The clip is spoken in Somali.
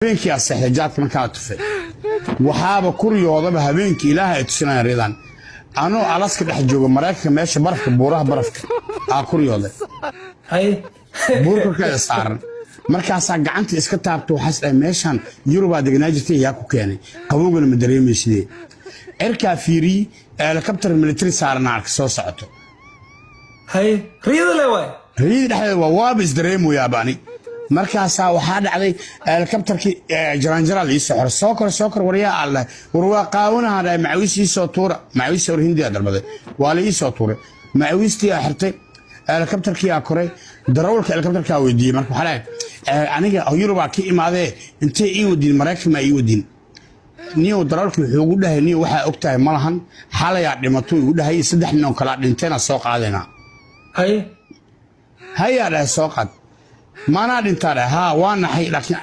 habeenkii asaxajaadka markaa tufay waxaaba kuryoodaba habeenkii ilaahay tusinaaya ridan anoo alaska dhex jooga Mareykanka meesha barafka buuraha barafka kuryooday hay buurka ka saaran markaasaa gacanta iska taabto waxaas ay meeshan Yurub deganaa jirtay yaa ku keenay qabowgana ma dareemaysidee erka fiiri helicopter military saaran arka soo socoto hay riyada leewaay riyada dhexdeeda waa is dareemoyaa baani markaasaa waxaa dhacday helicopterkii jaranjaral ii soo kor wariyaa Allah warwaa qaawanaha ay macawiis soo tuura macawiis oo Hindiya dalbaday waa la ii soo tuuray macawiistii xirtay helicopterkii koray darawalka helicopterka weydiiyay marka waxa aniga Yurub ka imaadee intee ii wadin Mareykanka ma ii wadin niyo darawalku wuxuu ugu dhahay niyo waxa ogtahay malahan xalaya dhimato ugu dhahay 3 nin oo kala dhinteena soo qaadayna hay yaa soo qaad ما نادين ترى ها وانا حي لكن